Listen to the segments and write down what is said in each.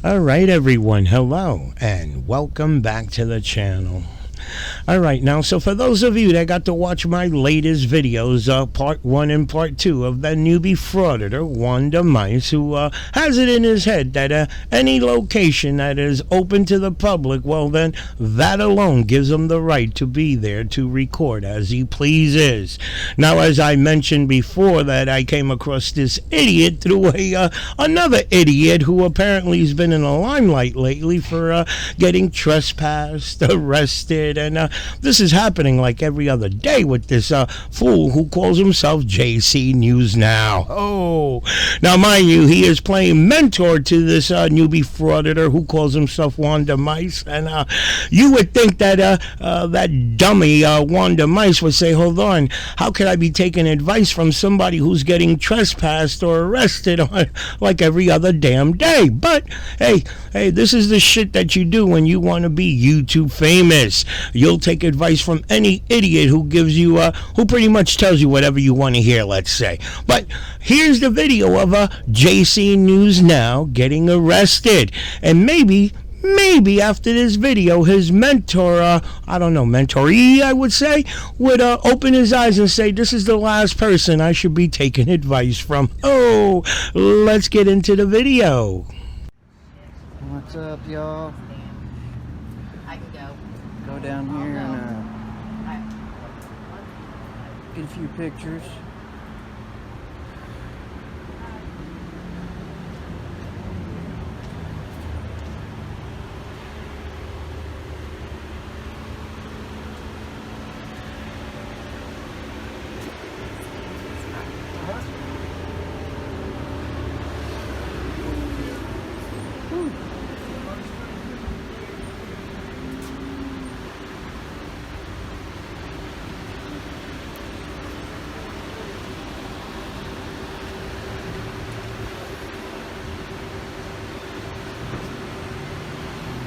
Alright everyone, hello and welcome back to the channel. Alright, now so for those of you that got to watch my latest videos, part 1 and part 2 of that newbie frauditor, Wanda Mice, who has it in his head that any location that is open to the public, well then that alone gives him the right to be there to record as he pleases. Now as I mentioned before that I came across this idiot through another idiot who apparently has been in the limelight lately for getting trespassed, arrested, and this is happening like every other day with this fool who calls himself JC News Now. Oh, now mind you, he is playing mentor to this newbie frauditor who calls himself Wanda Mice, and you would think that that dummy Wanda Mice would say, hold on, how could I be taking advice from somebody who's getting trespassed or arrested on like every other damn day? But hey, this is the shit that you do when you want to be YouTube famous. You'll take advice from any idiot who gives you who pretty much tells you whatever you want to hear, let's say. But here's the video of JC News Now getting arrested, and maybe after this video his mentor, I don't know, mentoree I would say, would open his eyes and say, this is the last person I should be taking advice from. Oh, let's get into the video. What's up, y'all? I can go. Go down here and get a few pictures.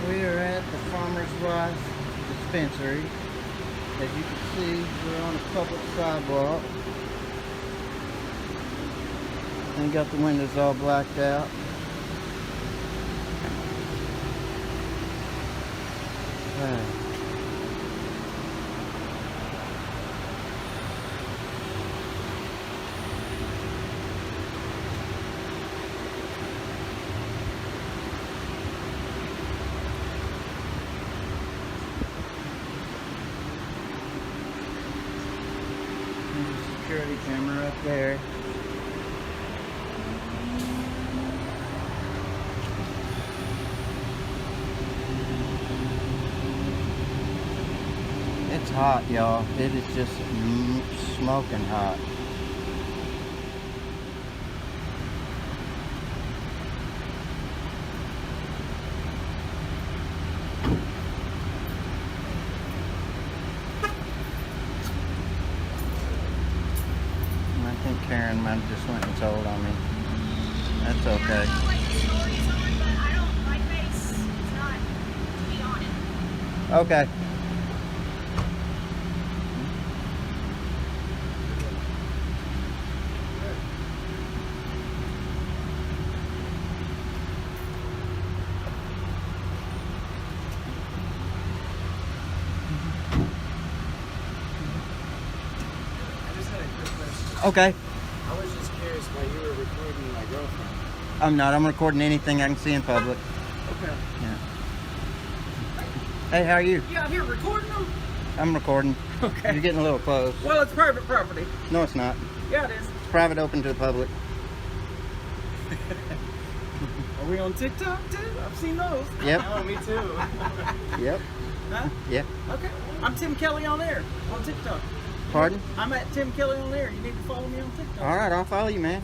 We are at the Farmer's Wife dispensary. As you can see, we're on a public sidewalk. And got the windows all blacked out. Security camera up there. It's hot, y'all. It is just smoking hot. I think Karen might have just went and told on me. That's okay. Okay. Okay. I was just curious why you were recording my girlfriend. I'm not. I'm recording anything I can see in public. Okay. Yeah. Hey, how are you? You out here recording them? I'm recording. Okay. You're getting a little close. Well, it's private property. No, it's not. Yeah, it is. It's private, open to the public. Are we on TikTok too? I've seen those. Yep. Oh, me too. Yep. Huh? Yeah. Okay. I'm Tim Kelly on air on TikTok. Pardon? I'm at Tim Kelly on air. You need to follow me on TikTok. All right, I'll follow you, man.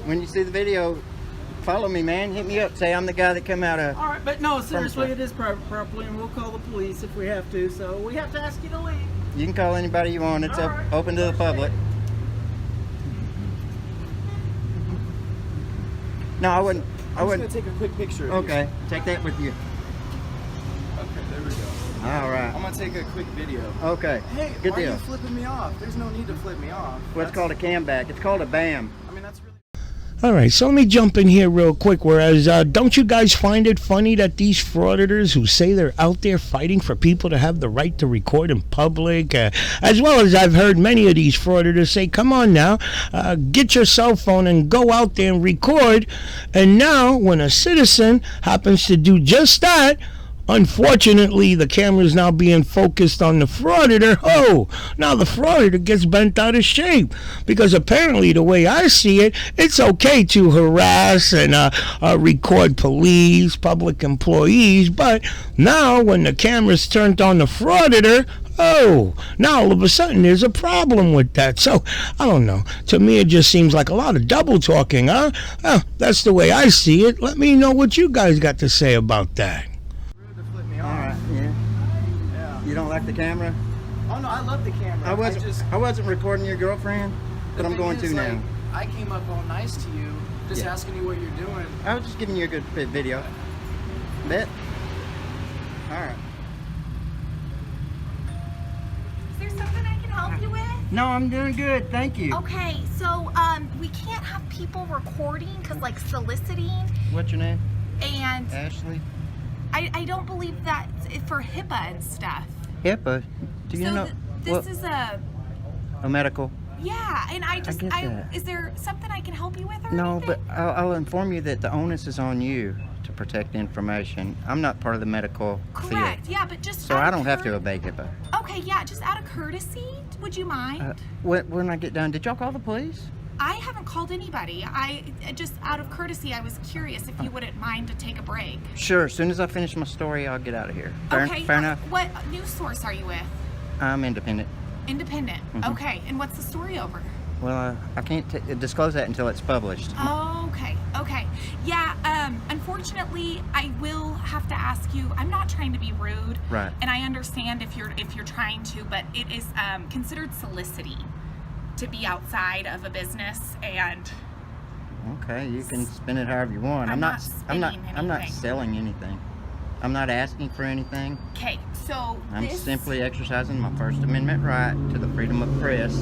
When you see the video, follow me, man. Hit me up. Say I'm the guy that come out of... All right, but no, seriously, it is private property, and we'll call the police if we have to. So we have to ask you to leave. You can call anybody you want. It's All right. open to the public. No, I wouldn't. I'm just gonna take a quick picture of you. Okay, take that with you. Okay, there we go. All right. I'm gonna take a quick video. Okay. Hey, Good why deal. are you flipping me off? There's no need to flip me off. What's called a cam back? It's called a BAM. I mean, that's really... All right, so let me jump in here real quick. Whereas, don't you guys find it funny that these frauditors who say they're out there fighting for people to have the right to record in public, as well as I've heard many of these frauditors say, come on now, get your cell phone and go out there and record. And now, when a citizen happens to do just that, unfortunately, the camera is now being focused on the frauditor. Oh, now the frauditor gets bent out of shape because apparently, the way I see it, it's okay to harass and record police, public employees. But now, when the camera's turned on the frauditor, oh, now all of a sudden there's a problem with that. So, I don't know. To me, it just seems like a lot of double talking, huh? That's the way I see it. Let me know what you guys got to say about that. Alright, yeah. You don't like the camera? Oh no, I love the camera. I wasn't recording your girlfriend, but I'm going to now. I came up all nice to you, just asking you what you're doing. I was just giving you a good video. Bet? Alright. Is there something I can help you with? No, I'm doing good, thank you. Okay, so we can't have people recording because like soliciting, What's your name? and Ashley? I don't believe that's for HIPAA and stuff. HIPAA? Do you So know? this is a medical? yeah, and I get that. is there something I can help you with or No, anything? but I'll inform you that the onus is on you to protect information. I'm not part of the medical Correct, field. yeah, but just So out I of don't have to obey HIPAA. Okay, yeah, just out of courtesy, would you mind? When I get done, did y'all call the police? I haven't called anybody. I just out of courtesy, I was curious if you wouldn't mind to take a break. Sure, as soon as I finish my story, I'll get out of here. Okay, Fair enough? What news source are you with? I'm independent. Independent. Mhm. Okay, and what's the story over? Well, I can't disclose that until it's published. Okay, okay. Yeah, unfortunately, I will have to ask you, I'm not trying to be rude. Right. And I understand if you're trying to, but it is considered soliciting to be outside of a business, and Okay, you can spin it however you want. I'm not I'm not anything. selling anything. I'm not asking for anything. okay, so I'm this, simply exercising my First Amendment right to the freedom of press.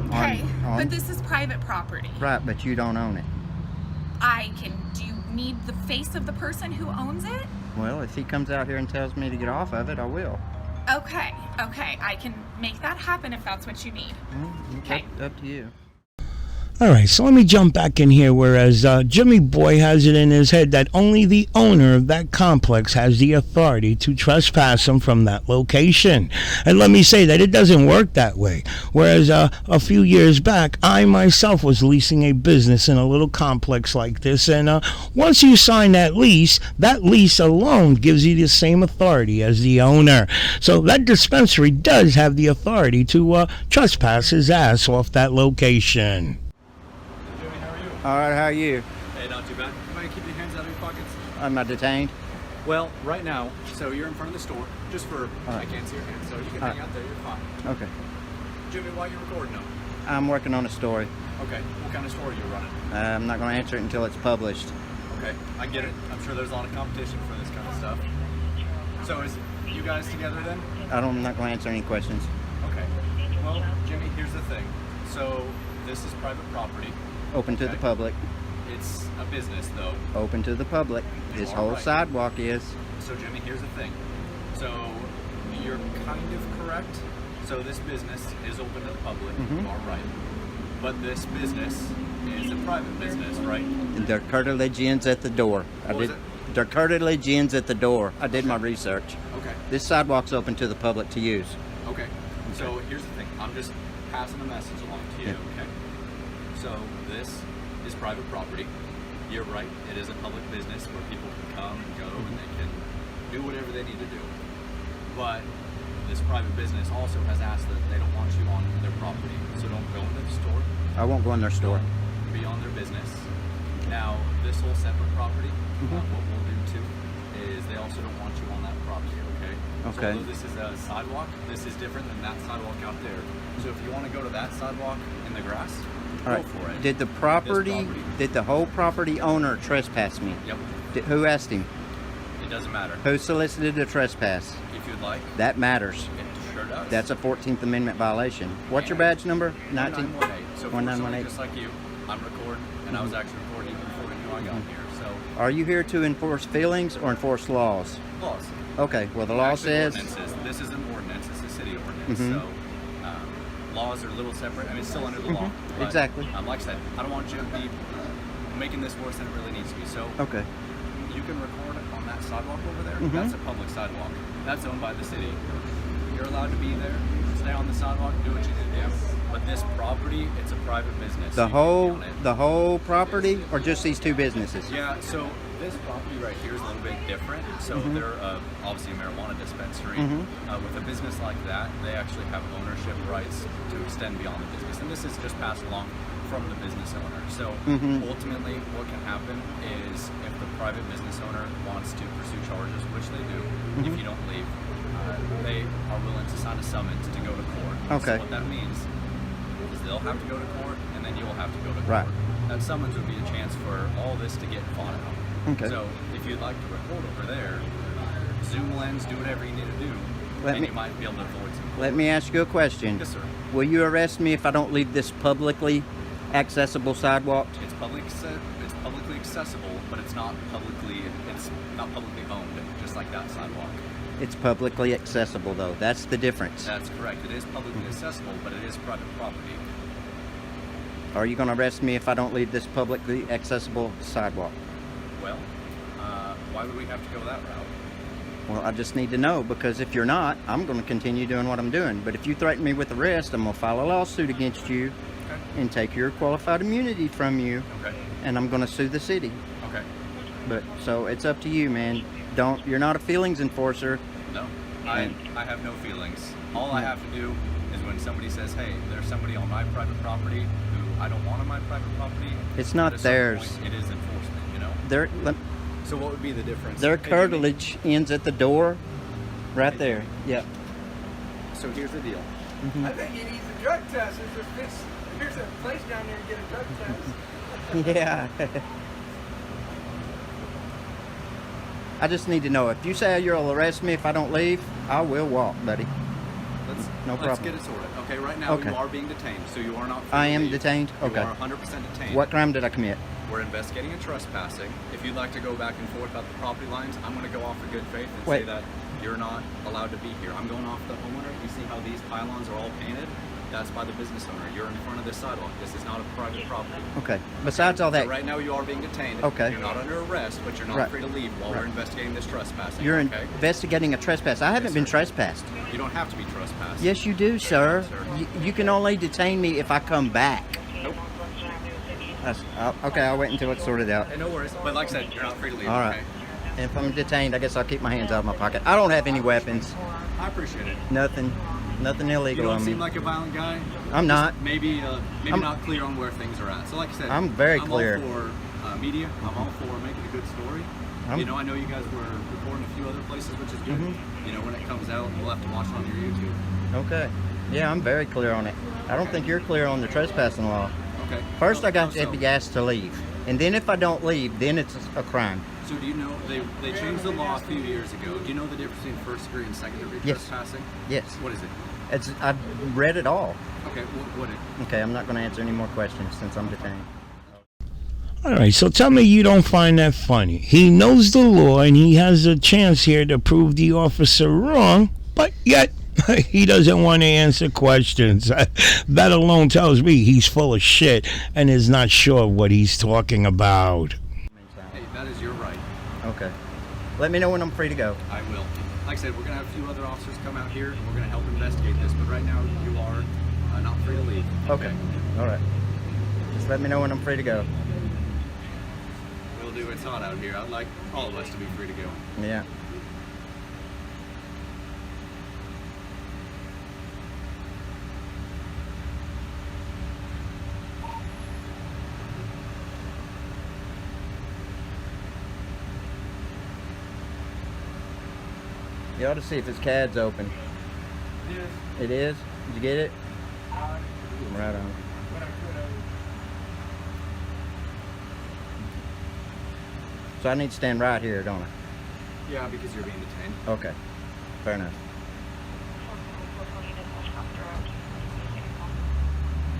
okay, but this is private property. Right, but you don't own it. Do you need the face of the person who owns it? Well, if he comes out here and tells me to get off of it, I will. Okay, I can make that happen if that's what you need. Okay. Up to you. All right, so let me jump back in here, whereas Jimmy Boy has it in his head that only the owner of that complex has the authority to trespass him from that location. And let me say that it doesn't work that way. Whereas a few years back, I myself was leasing a business in a little complex like this, and once you sign that lease alone gives you the same authority as the owner. So that dispensary does have the authority to trespass his ass off that location. All right, how are you? Hey, not too bad. You mind keep your hands out of your pockets? Am I detained? Well, right now, so you're in front of the store, just for, All I right. can't see your hands, so you can All hang out there, you're fine. Okay. Jimmy, why are you recording them? I'm working on a story. Okay, what kind of store are you running? I'm not going to answer it until it's published. Okay, I get it. I'm sure there's a lot of competition for this kind of stuff. So is you guys together then? I'm not going to answer any questions. Okay. Well, Jimmy, here's the thing. So this is private property. Open to the Okay. public. It's a business, though. Open to the public. This All whole right. sidewalk is. So Jimmy, here's the thing. So you're kind of correct. So this business is open to the public, Mhm. all right. But this business is a private business, right? Their curtilage ends at the door. What was it? Their curtilage ends at the door. I did my research. Okay. This sidewalk's open to the public to use. Okay. So here's the thing. I'm just passing a message along to you, Yeah. okay? So this is private property. You're right. It is a public business where people can come and go and they can do whatever they need to do. But this private business also has asked that they don't want you on their property. So don't go into the store. I won't go in their store. Don't be on their business. Now, this whole separate property, what we'll do too, is they also don't want you on that property, okay? Okay. So although this is a sidewalk, this is different than that sidewalk out there. So if you want to go to that sidewalk in the grass, All right. go for it. Did the did the whole property owner trespass me? Yep. Who asked him? It doesn't matter. Who solicited a trespass? If you'd like, That matters. it sure does. That's a 14th Amendment violation. What's your badge number? 19? 1918. So for 1918. somebody just like you, I'm recording, and I was actually recording how I got here. So Are you here to enforce feelings or enforce laws? laws. Okay, well the law Actually, says... ordinances. This is an ordinance. It's a city ordinance. Mhm. So laws are a little separate. I mean, it's still under the law. But, Exactly. like I said, I don't want you to be making this worse than it really needs to be. So Okay. you can record it on that sidewalk over there. Mhm. That's a public sidewalk. That's owned by the city. You're allowed to be there, stay on the sidewalk, do what you need to do. But this property, it's a private business. The You can't be whole on it. the whole property, or just these two businesses? Yeah, so this property right here is a little bit different. So Mhm. they're obviously a marijuana dispensary. Mhm. With a business like that, they actually have ownership rights to extend beyond the business. And this is just passed along from the business owner. So Mhm. ultimately what can happen is if the private business owner wants to pursue charges, which they do, Mhm. if you don't leave, they are willing to sign a summons to go to court. Okay. So what that means is they'll have to go to court and then you'll have to go to court. Right. That summons would be a chance for all this to get fought out. Okay. So if you'd like to record over there, zoom lens, do whatever you need to do, Let and me- you might be able to avoid some. Let me ask you a question. Yes, sir. Will you arrest me if I don't leave this publicly accessible sidewalk? It's publicly accessible, but it's not publicly owned, just like that sidewalk. It's publicly accessible though. That's the difference. That's correct. It is publicly accessible, but it is private property. Are you going to arrest me if I don't leave this publicly accessible sidewalk? Well, why would we have to go that route? Well, I just need to know, because if you're not, I'm going to continue doing what I'm doing. But if you threaten me with arrest, I'm going to file a lawsuit against you Okay. and take your qualified immunity from you, Okay. and I'm going to sue the city. Okay. But so it's up to you, man. You're not a feelings enforcer. No, I have no feelings. All I have to do is when somebody says, hey, there's somebody on my private property who I don't want on my private property. It's not at a certain theirs. point, it is enforcement, you know? Their So what would be the difference? their Hey, curtilage ends at the door, right there. Yep. So here's the deal. Mm-hmm. I think he needs a drug test. There's a place down there to get a drug test. Yeah. I just need to know, if you say you'll arrest me if I don't leave, I will walk, buddy. No Let's problem. get it sorted. Okay, right now Okay. you are being detained, so you are not free I to am leave. detained? Okay. You are 100% detained. What crime did I commit? We're investigating a trespassing. If you'd like to go back and forth about the property lines, I'm going to go off of good faith and say Wait. that you're not allowed to be here. I'm going off the homeowner. You see how these pylons are all painted? That's by the business owner. You're in front of this sidewalk. This is not a private property. Okay. Besides all that, So right now you are being detained. Okay. You're not under arrest, but you're not Right. free to leave while we're investigating this trespassing. you're okay? investigating a trespass. I haven't Yes, been sir. trespassed. You don't have to be trespassed. Yes, you do, sir. Sir. You can only detain me if I come back. Nope. Okay, I'll wait until it's sorted out. Hey, no worries. But like I said, you're not free to leave. All right. Okay? If I'm detained, I guess I'll keep my hands out of my pocket. I don't have any weapons. I appreciate it. Nothing You illegal don't on me. seem like a violent guy. I'm not. Maybe I'm- not clear on where things are at. So like I said, I'm very clear. all for media. I'm all for making a good story. I'm- I know you guys were recording a few other places, which is good. Mhm. When it comes out, we'll have to watch it on your YouTube. Okay. Yeah, I'm very clear on it. I don't think you're clear on the trespassing law. Okay. First, Oh, I got so- to be asked to leave. And then if I don't leave, then it's a crime. So do you know they changed the law a few years ago? Do you know the difference between first degree and second degree Yes. trespassing? Yes. What is it? I've read it all. Okay. What it? Okay, I'm not going to answer any more questions since I'm detained. All right, so tell me you don't find that funny. He knows the law and he has a chance here to prove the officer wrong, but yet he doesn't want to answer questions. That alone tells me he's full of shit and is not sure what he's talking about. Hey, that is your right. Okay. Let me know when I'm free to go. I will. Like I said, we're going to have a few other officers come out here, and we're going to help investigate this. But right now, you are not free to leave. Okay. All right. Just let me know when I'm free to go. We'll do. It's hot out here. I'd like all of us to be free to go. Yeah. You ought to see if his CAD's open. It is? Did you get it? Right on. So I need to stand right here, don't I? Yeah, because you're being detained. Okay. Fair enough.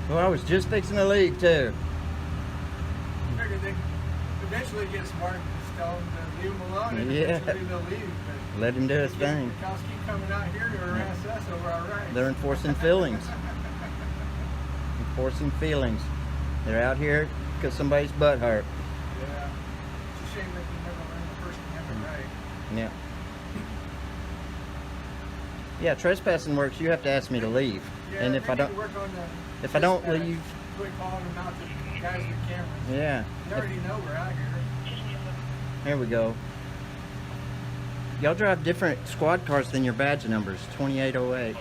Well, I was just fixing to leave, too. Figured if Eventually get smart and just tell them to leave them alone, and Yeah. eventually they'll leave. But Let him do his yeah, thing. the cops keep coming out here to harass us over our rights. They're enforcing feelings. Enforcing feelings. They're out here because somebody's butt hurt. Yeah. It's a shame that you never learn the person never right. Yeah. Yeah, trespassing works. You have to ask me to leave, Yeah, and if we I need don't, to work on the if I don't dispatch. leave, Quit calling them out to guys with cameras. yeah. They already know we're out here. There we go. Y'all drive different squad cars than your badge numbers. 2808.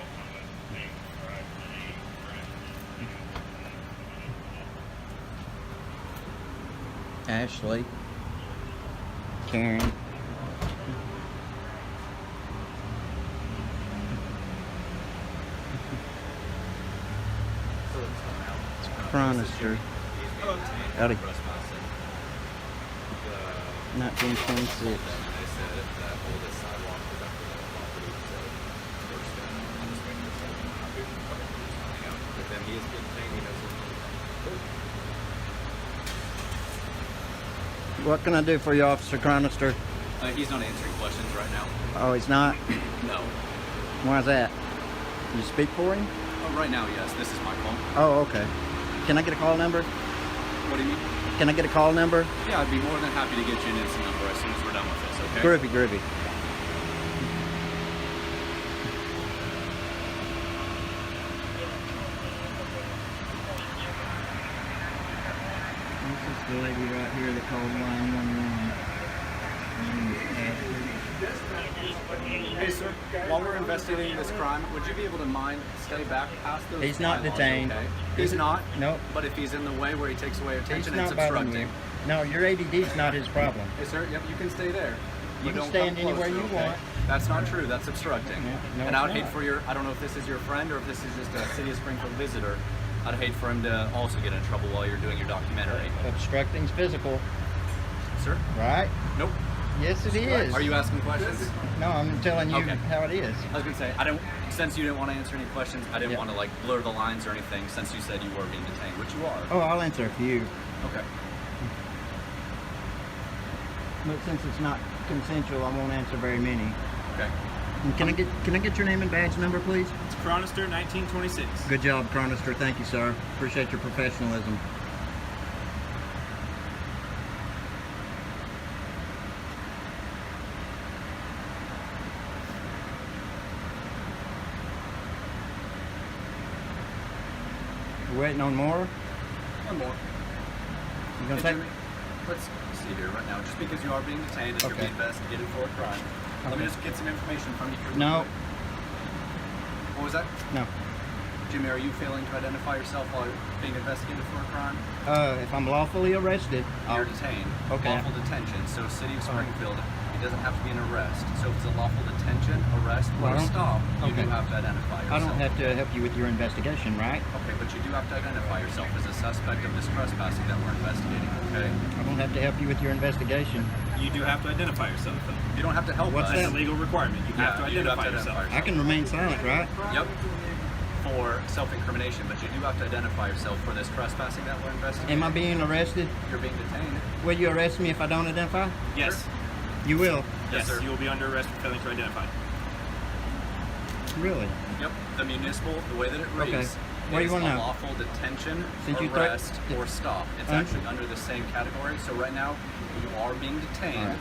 Ashley. Karen. Frauditor. Howdy. 1926. What can I do for you, Officer Cronister? He's not answering questions right now. Oh, he's not? No. Why's that? You speak for him? Oh, right now, yes. This is my phone. Oh, okay. Can I get a call number? What do you mean? Can I get a call number? Yeah, I'd be more than happy to get you an instant number as soon as we're done with this, okay? Groovy, groovy. This is the lady right here that called 911. Hey, sir, while we're investigating this crime, would you be able to stay back past those He's not pylons, detained. Okay? He's not? Nope. But if he's in the way where he takes away He's attention, not it's bothering obstructing. you. No, your ADD's not his problem. Hey, sir, yep, you can stay there. You But can don't stand come anywhere closer, you okay? want. That's not true. That's obstructing. No, and I would it's hate not. for I don't know if this is your friend or if this is just a City of Springfield visitor. I'd hate for him to also get in trouble while you're doing your documentary. Obstructing's physical, Sir? right? Nope. Yes, it is. Are you asking questions? No, I'm telling you Okay. how it is. I was gonna say, since you didn't want to answer any questions, I didn't Yeah. want to like blur the lines or anything since you said you were being detained, which you are. Oh, I'll answer a few. Okay. But since it's not consensual, I won't answer very many. Okay. And can I get your name and badge number, please? It's Cronister 1926. Good job, Cronister. Thank you, sir. Appreciate your professionalism. We're waiting on more. One more. You gonna Hey, take? Jimmy, let's see here right now. Just because you are being detained and you're Okay. being investigated for a crime, let me just get some information from you. Here real No, quick. What was that? no. Jimmy, are you failing to identify yourself while being investigated for a crime? If I'm lawfully arrested, You're detained. Okay. Lawful detention. So City of Springfield, it doesn't have to be an arrest. So if it's a lawful detention, arrest, Well, or I don't- stop, you okay. do have to identify yourself. I don't have to help you with your investigation, right? Okay, but you do have to identify yourself as a suspect of this trespassing that we're investigating, okay? I don't have to help you with your investigation. You do have to identify yourself, though. You don't have to help What's us. That's that? a legal requirement. You have to you do identify yourself. I can remain silent, right? Yep. For self-incrimination, but you do have to identify yourself for this trespassing that we're investigating. Am I being arrested? You're being detained. Will you arrest me if I don't identify? Yes. You will. Yes, sir. you will be under arrest for failing to identify. Really? Yep. The municipal, the way that it reads, Okay. What do you is wanna a know? lawful detention, Since you arrest, or stop. It's Un- actually under the same category. So right now, you are being detained.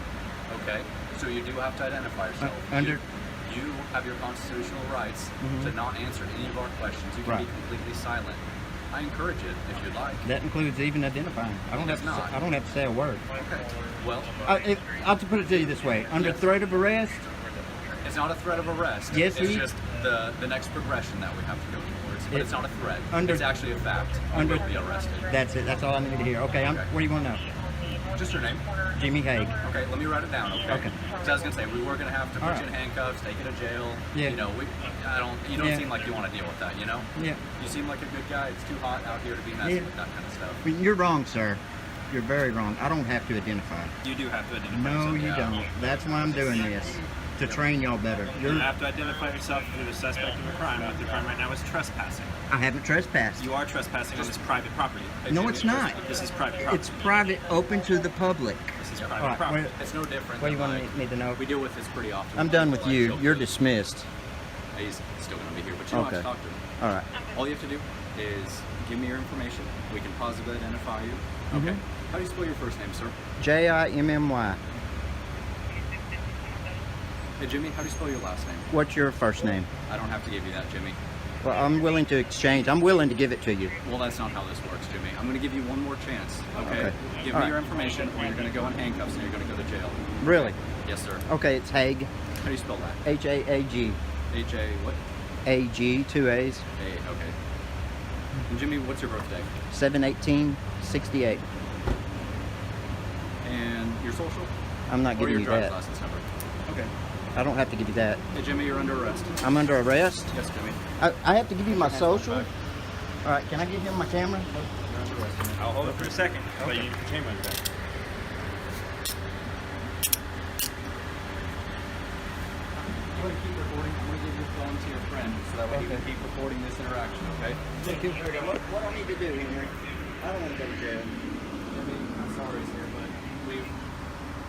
Okay. So you do have to identify yourself. Under- You have your constitutional rights Mhm. to not answer any of our questions. You can Right. be completely silent. I encourage it if you'd like. That includes even identifying. I don't have It's to. not. I don't have to say a word. Okay. Well, I'll put it to you this way: under Yes. threat of arrest. it's not a threat of arrest. Yes, it's he- just the next progression that we have to go towards. But It- it's not a threat. under- it's actually a fact. You under- will be arrested. That's it. That's all I need to hear. Okay. Okay. What do you want to know? Just your name. Jimmy Haig. Okay, let me write it down. Okay. Okay. So I was gonna say we were gonna have to put All you right. in handcuffs, take you to jail. Yeah. You know, you don't Yeah. seem like you want to deal with that. You know. Yeah. You seem like a good guy. It's too hot out here to be messing Yeah. with that kind of stuff. But you're wrong, sir. You're very wrong. I don't have to identify. You do have to identify No, yourself. you Yeah. don't. That's why I'm doing this. to train y'all better. You have to identify yourself if you're the suspect of a crime. What the crime right now is trespassing. I haven't trespassed. You are trespassing on this private property. No, it's not. This is private property. It's private, open to the public. This is private All right, property. wait. It's no different. What do you than, want like, me to know? We deal with this pretty often. I'm done with Like, you. show You're proof. dismissed. He's still going to be here, but you don't have Okay. to talk to him. All right. All you have to do is give me your information. We can positively identify you. Mm-hmm. Okay. How do you spell your first name, sir? Jimmy. Hey, Jimmy, how do you spell your last name? What's your first name? I don't have to give you that, Jimmy. Well, I'm willing to exchange. I'm willing to give it to you. Well, that's not how this works, Jimmy. I'm going to give you one more chance, okay? Okay. Give All me right. your information, or you're going to go in handcuffs and you're going to go to jail. Really? Yes, sir. Okay, it's Haig. How do you spell that? H-A-A-G. H-A what? A-G, 2 A's. A, okay. And Jimmy, what's your birthday? 7/18/68. And your social? I'm not Or giving your you driver's that. license number? Okay. I don't have to give you that. Hey, Jimmy, you're under arrest. I'm under arrest. Yes, Jimmy. I have to give you my social? All right, can I give him my camera? You're under arrest, Jimmy. I'll hold it for a second. So you can change my back. You want to keep recording? I'm going to give your phone to your friend so that way he can keep recording this interaction, okay? Thank you. What I need to do, Henry? I don't want to go to jail. Jimmy, I'm sorry, sir, but we've...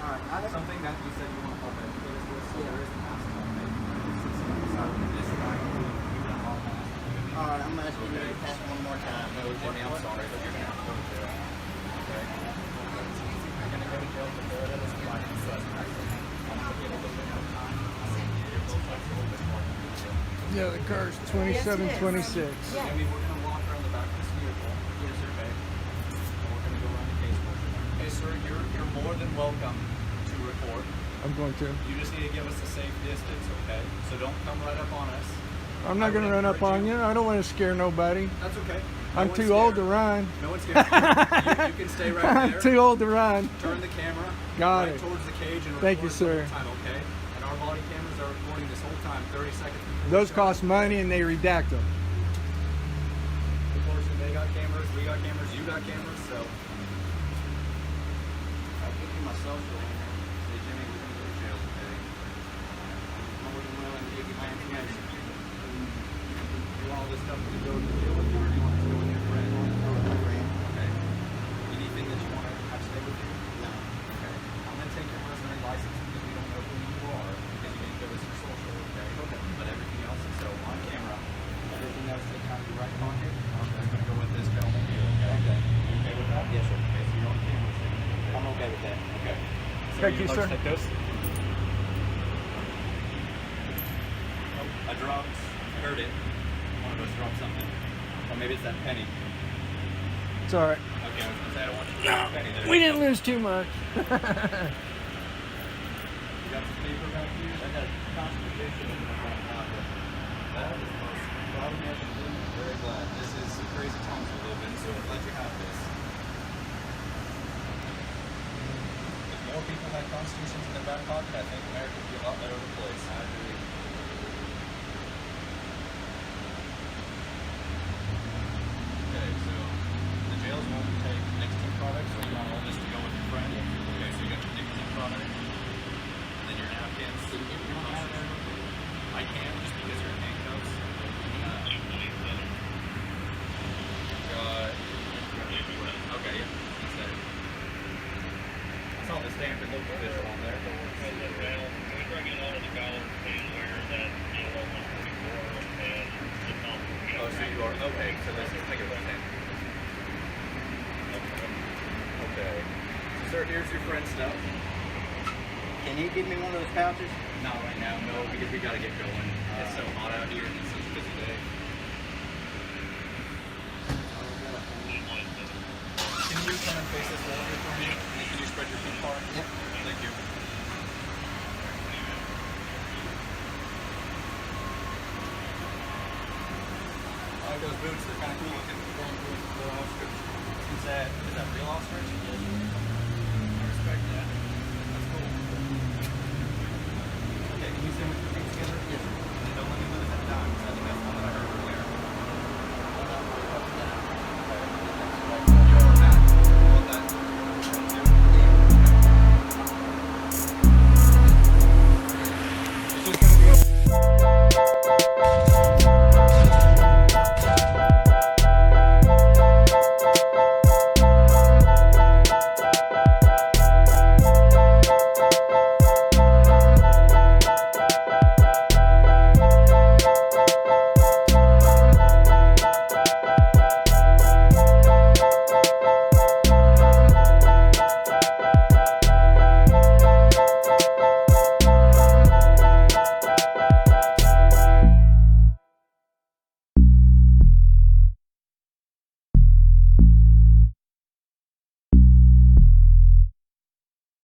All right, Something that you said you want to help educate us with, so there is an ask on it. This is not including you and all that. all right, I'm asking you to pass one more time. No, Jimmy, I'm sorry, but you're going to have to go to jail. Okay? You're going to go to jail for that as a crime and trespassing. I'm going to give a little bit more time. You're both like a little bit more. Yeah, the car's 2726. Jimmy, we're going to walk around the back of this vehicle. Here's your bag. And we're going to go around the case portion. Hey, sir, you're more than welcome to record. I'm going to. You just need to give us a safe distance, okay? So don't come right up on us. I'm not going to run up on you. I don't want to scare nobody. That's okay. I'm too old to run. No one's scared. You can stay right I'm there. too old to run. Turn the camera Got right it. towards the cage and Thank you, record the sir. whole time, okay? And our body cameras are recording this whole time, 30 seconds before Those the show. cost money and they redact them. Unfortunately, they got cameras, we got cameras, you got cameras, so. I'll give you my social. Say, Jimmy, we're going to go to jail today. I'm more than willing to give you my information. You want all this stuff to go to jail with you, or do you want it to go with your friend? Okay. Anything that you want to have stay with you? No. Okay. I'm going to take your resume license because we don't know who you are because you didn't give us your social, okay? Okay. But everything else is so on camera. Everything else takes out of your right pocket. Okay. It's going to go with this gentleman here, okay? Okay. You okay with that? Yes, sir. Okay, so you're on camera. So I'm okay with that. okay. So Thank you, let's sir. take those. Oh, I dropped. I heard it. One of us dropped something. Or maybe it's that penny. It's all right. Okay, I was going to say I don't want you to drop a penny there. We didn't lose too much. You got some paper back here? I got a constitution in my front pocket. That is the most proud of me I can do. Very glad. This is some crazy times we live in, so I'm glad you have this. If more people had constitutions in their back pocket, I think America would be a lot better of a place. I agree. Okay, so the jails won't take nicotine products, so you want all this to go with your friend. Okay, so you got your nicotine product, and then your napkins. So you don't have there? I can, just because you're in handcuffs. Okay, yeah, that's there. I saw the stamp and local official on there. Oh, so you are, okay, so this is, think of the same. Okay. So, sir, here's your friend stuff. Can you give me one of those pouches? Not right now, no, because we gotta get going. It's so hot out here and it's such a busy day. Can you come and face this wall here for me? And can you spread your feet apart? Yep. Thank you. I like those boots, they're kind of cool looking. They're ostrich. Is that real ostrich? I respect that. That's cool. Okay, can you send with your